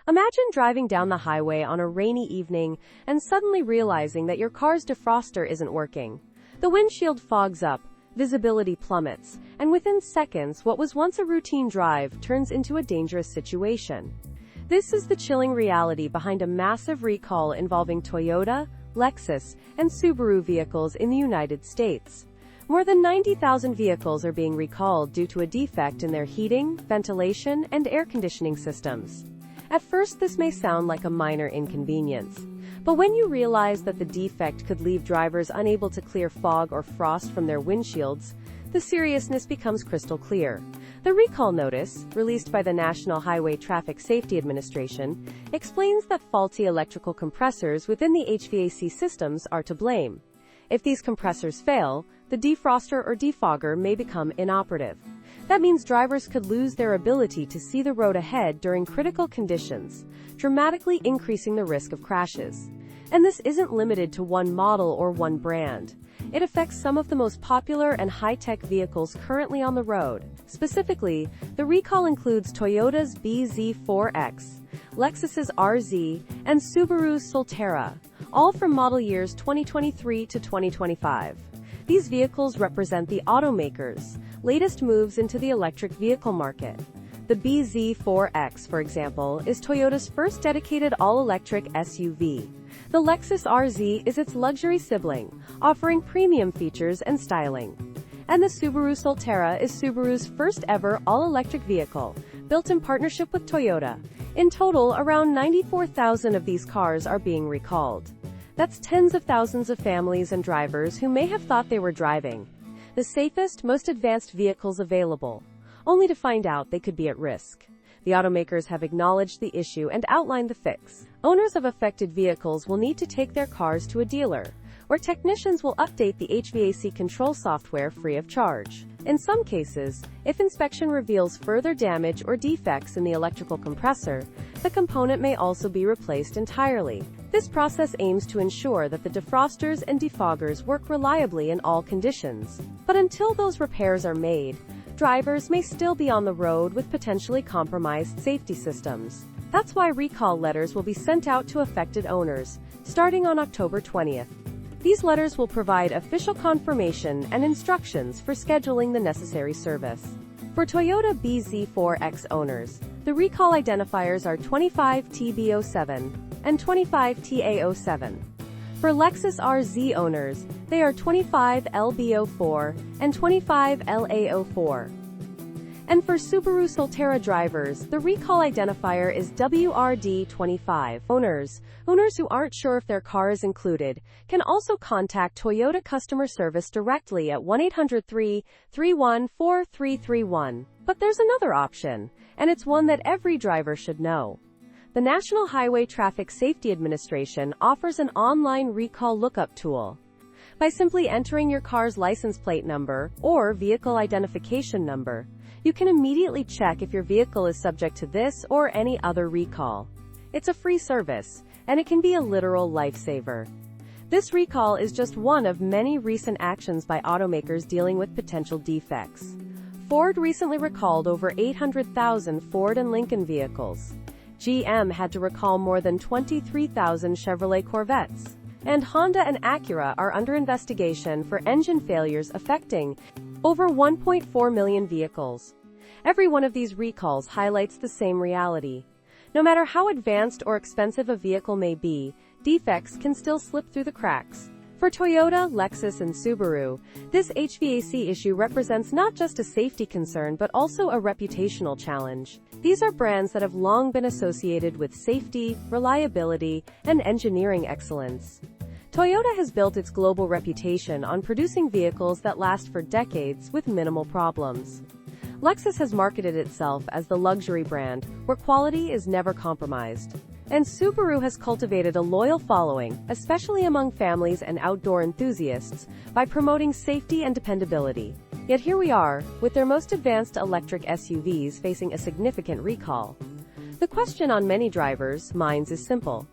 Imagine driving down the highway on a rainy evening and suddenly realizing that your car's defroster isn't working. The windshield fogs up, visibility plummets, and within seconds, what was once a routine drive turns into a dangerous situation. This is the chilling reality behind a massive recall involving Toyota, Lexus, and Subaru vehicles in the United States. More than 90,000 vehicles are being recalled due to a defect in their heating, ventilation, and air conditioning systems. At first, this may sound like a minor inconvenience, but when you realize that the defect could leave drivers unable to clear fog or frost from their windshields, the seriousness becomes crystal clear. The recall notice, released by the National Highway Traffic Safety Administration, explains that faulty electrical compressors within the HVAC systems are to blame. If these compressors fail, the defroster or defogger may become inoperative. That means drivers could lose their ability to see the road ahead during critical conditions, dramatically increasing the risk of crashes. And this isn't limited to one model or one brand. It affects some of the most popular and high-tech vehicles currently on the road. Specifically, the recall includes Toyota's bZ4X, Lexus's RZ, and Subaru's Solterra, all from model years 2023 to 2025. These vehicles represent the automakers' latest moves into the electric vehicle market. The bZ4X, for example, is Toyota's first dedicated all-electric SUV. The Lexus RZ is its luxury sibling, offering premium features and styling. And the Subaru Solterra is Subaru's first ever all-electric vehicle, built in partnership with Toyota. In total, around 94,000 of these cars are being recalled. That's tens of thousands of families and drivers who may have thought they were driving the safest, most advanced vehicles available, only to find out they could be at risk. The automakers have acknowledged the issue and outlined the fix. Owners of affected vehicles will need to take their cars to a dealer, where technicians will update the HVAC control software free of charge. In some cases, if inspection reveals further damage or defects in the electrical compressor, the component may also be replaced entirely. This process aims to ensure that the defrosters and defoggers work reliably in all conditions. But until those repairs are made, drivers may still be on the road with potentially compromised safety systems. That's why recall letters will be sent out to affected owners, starting on October 20th. These letters will provide official confirmation and instructions for scheduling the necessary service. For Toyota bZ4X owners, the recall identifiers are 25TB07 and 25TA07. For Lexus RZ owners, they are 25LB04 and 25LA04. And for Subaru Solterra drivers, the recall identifier is WRD25. Owners who aren't sure if their car is included can also contact Toyota customer service directly at 1-800-331-4331. But there's another option, and it's one that every driver should know. The National Highway Traffic Safety Administration offers an online recall lookup tool. By simply entering your car's license plate number or vehicle identification number, you can immediately check if your vehicle is subject to this or any other recall. It's a free service, and it can be a literal lifesaver. This recall is just one of many recent actions by automakers dealing with potential defects. Ford recently recalled over 800,000 Ford and Lincoln vehicles. GM had to recall more than 23,000 Chevrolet Corvettes. And Honda and Acura are under investigation for engine failures affecting over 1.4 million vehicles. Every one of these recalls highlights the same reality. No matter how advanced or expensive a vehicle may be, defects can still slip through the cracks. For Toyota, Lexus, and Subaru, this HVAC issue represents not just a safety concern but also a reputational challenge. These are brands that have long been associated with safety, reliability, and engineering excellence. Toyota has built its global reputation on producing vehicles that last for decades with minimal problems. Lexus has marketed itself as the luxury brand, where quality is never compromised. And Subaru has cultivated a loyal following, especially among families and outdoor enthusiasts, by promoting safety and dependability. Yet here we are, with their most advanced electric SUVs facing a significant recall. The question on many drivers' minds is simple.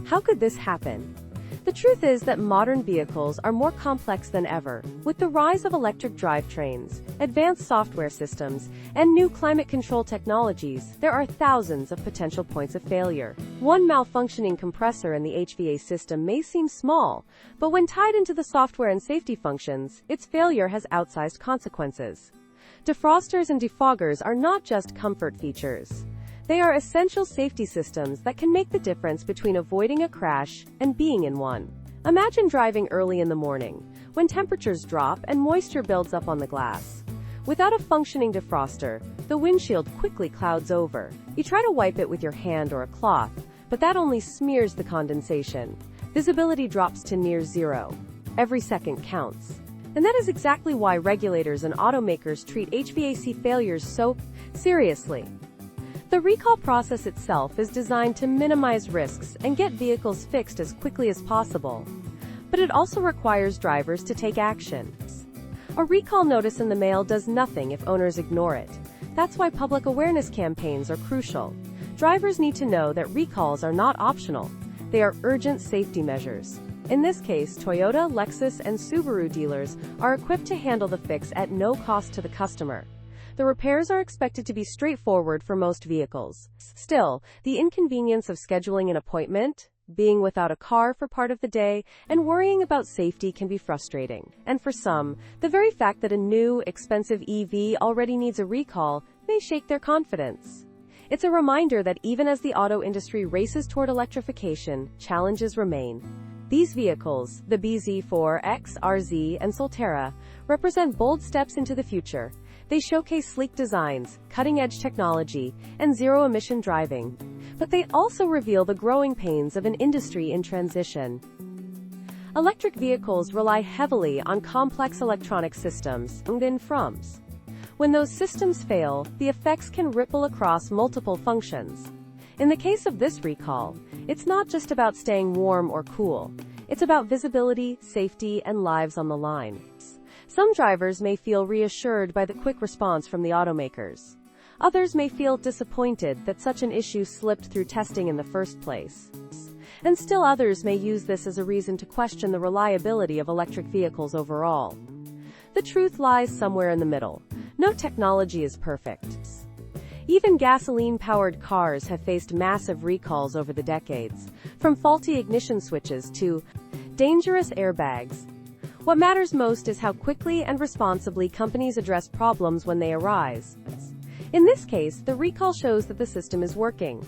How could this happen? The truth is that modern vehicles are more complex than ever. With the rise of electric drivetrains, advanced software systems, and new climate control technologies, there are thousands of potential points of failure. One malfunctioning compressor in the HVAC system may seem small, but when tied into the software and safety functions, its failure has outsized consequences. Defrosters and defoggers are not just comfort features. They are essential safety systems that can make the difference between avoiding a crash and being in one. Imagine driving early in the morning, when temperatures drop and moisture builds up on the glass. Without a functioning defroster, the windshield quickly clouds over. You try to wipe it with your hand or a cloth, but that only smears the condensation. Visibility drops to near zero. Every second counts. And that is exactly why regulators and automakers treat HVAC failures so seriously. The recall process itself is designed to minimize risks and get vehicles fixed as quickly as possible. But it also requires drivers to take action. A recall notice in the mail does nothing if owners ignore it. That's why public awareness campaigns are crucial. Drivers need to know that recalls are not optional. They are urgent safety measures. In this case, Toyota, Lexus, and Subaru dealers are equipped to handle the fix at no cost to the customer. The repairs are expected to be straightforward for most vehicles. Still, the inconvenience of scheduling an appointment, being without a car for part of the day, and worrying about safety can be frustrating. And for some, the very fact that a new, expensive EV already needs a recall may shake their confidence. It's a reminder that even as the auto industry races toward electrification, challenges remain. These vehicles, the BZ4X, RZ, and Solterra, represent bold steps into the future. They showcase sleek designs, cutting-edge technology, and zero-emission driving. But they also reveal the growing pains of an industry in transition. Electric vehicles rely heavily on complex electronic systems, and FROMs. When those systems fail, the effects can ripple across multiple functions. In the case of this recall, it's not just about staying warm or cool. It's about visibility, safety, and lives on the line. Some drivers may feel reassured by the quick response from the automakers. Others may feel disappointed that such an issue slipped through testing in the first place. And still others may use this as a reason to question the reliability of electric vehicles overall. The truth lies somewhere in the middle. No technology is perfect. Even gasoline-powered cars have faced massive recalls over the decades, from faulty ignition switches to dangerous airbags. What matters most is how quickly and responsibly companies address problems when they arise. In this case, the recall shows that the system is working.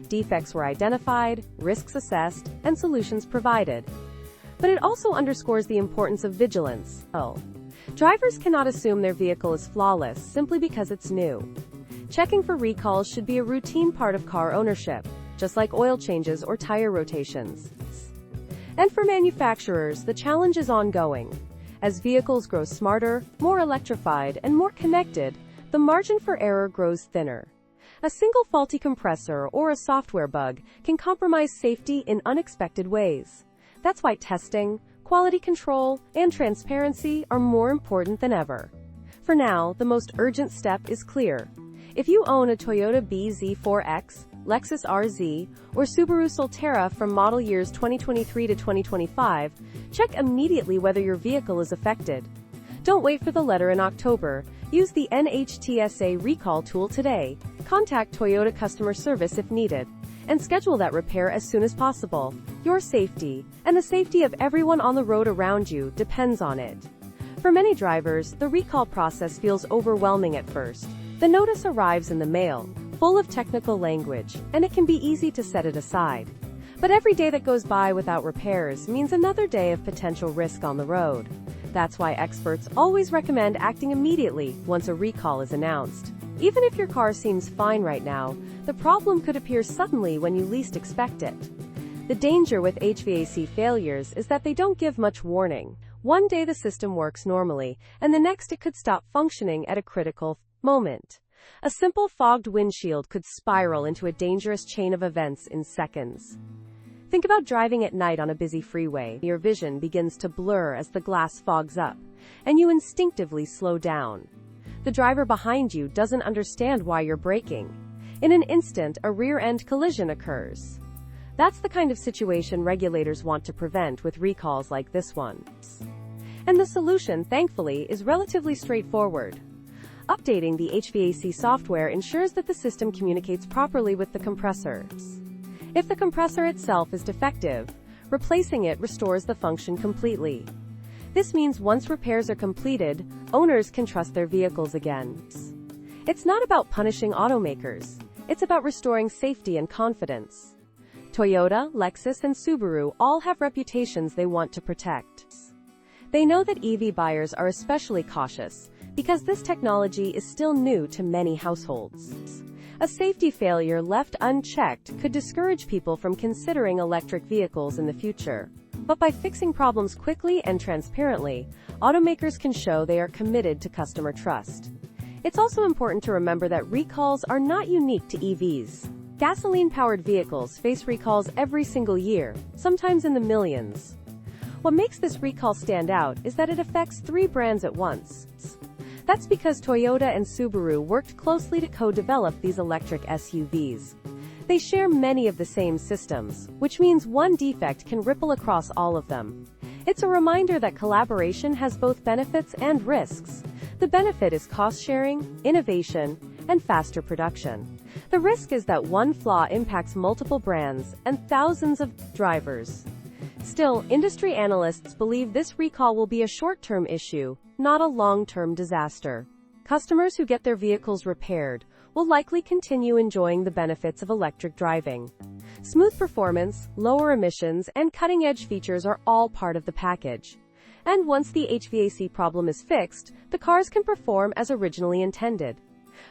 Defects were identified, risks assessed, and solutions provided. But it also underscores the importance of vigilance. Drivers cannot assume their vehicle is flawless simply because it's new. Checking for recalls should be a routine part of car ownership, just like oil changes or tire rotations. And for manufacturers, the challenge is ongoing. As vehicles grow smarter, more electrified, and more connected, the margin for error grows thinner. A single faulty compressor or a software bug can compromise safety in unexpected ways. That's why testing, quality control, and transparency are more important than ever. For now, the most urgent step is clear. If you own a Toyota BZ4X, Lexus RZ, or Subaru Solterra from model years 2023 to 2025, check immediately whether your vehicle is affected. Don't wait for the letter in October. Use the NHTSA recall tool today. Contact Toyota customer service if needed, and schedule that repair as soon as possible. Your safety, and the safety of everyone on the road around you, depends on it. For many drivers, the recall process feels overwhelming at first. The notice arrives in the mail, full of technical language, and it can be easy to set it aside. But every day that goes by without repairs means another day of potential risk on the road. That's why experts always recommend acting immediately once a recall is announced. Even if your car seems fine right now, the problem could appear suddenly when you least expect it. The danger with HVAC failures is that they don't give much warning. One day the system works normally, and the next it could stop functioning at a critical moment. A simple fogged windshield could spiral into a dangerous chain of events in seconds. Think about driving at night on a busy freeway. Your vision begins to blur as the glass fogs up, and you instinctively slow down. The driver behind you doesn't understand why you're braking. In an instant, a rear-end collision occurs. That's the kind of situation regulators want to prevent with recalls like this one. And the solution, thankfully, is relatively straightforward. Updating the HVAC software ensures that the system communicates properly with the compressor. If the compressor itself is defective, replacing it restores the function completely. This means once repairs are completed, owners can trust their vehicles again. It's not about punishing automakers. It's about restoring safety and confidence. Toyota, Lexus, and Subaru all have reputations they want to protect. They know that EV buyers are especially cautious because this technology is still new to many households. A safety failure left unchecked could discourage people from considering electric vehicles in the future. But by fixing problems quickly and transparently, automakers can show they are committed to customer trust. It's also important to remember that recalls are not unique to EVs. Gasoline-powered vehicles face recalls every single year, sometimes in the millions. What makes this recall stand out is that it affects 3 brands at once. That's because Toyota and Subaru worked closely to co-develop these electric SUVs. They share many of the same systems, which means one defect can ripple across all of them. It's a reminder that collaboration has both benefits and risks. The benefit is cost-sharing, innovation, and faster production. The risk is that one flaw impacts multiple brands and thousands of drivers. Still, industry analysts believe this recall will be a short-term issue, not a long-term disaster. Customers who get their vehicles repaired will likely continue enjoying the benefits of electric driving. Smooth performance, lower emissions, and cutting-edge features are all part of the package. And once the HVAC problem is fixed, the cars can perform as originally intended.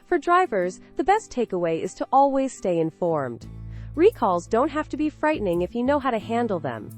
For drivers, the best takeaway is to always stay informed. Recalls don't have to be frightening if you know how to handle them.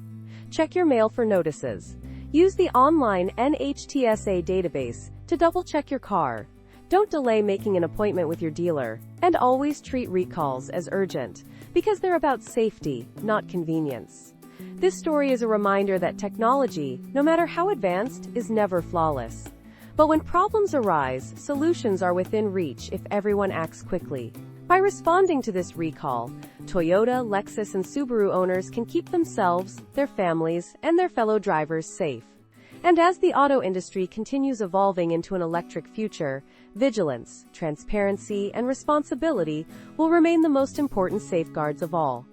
Check your mail for notices. Use the online NHTSA database to double-check your car. Don't delay making an appointment with your dealer, and always treat recalls as urgent, because they're about safety, not convenience. This story is a reminder that technology, no matter how advanced, is never flawless. But when problems arise, solutions are within reach if everyone acts quickly. By responding to this recall, Toyota, Lexus, and Subaru owners can keep themselves, their families, and their fellow drivers safe. And as the auto industry continues evolving into an electric future, vigilance, transparency, and responsibility will remain the most important safeguards of all.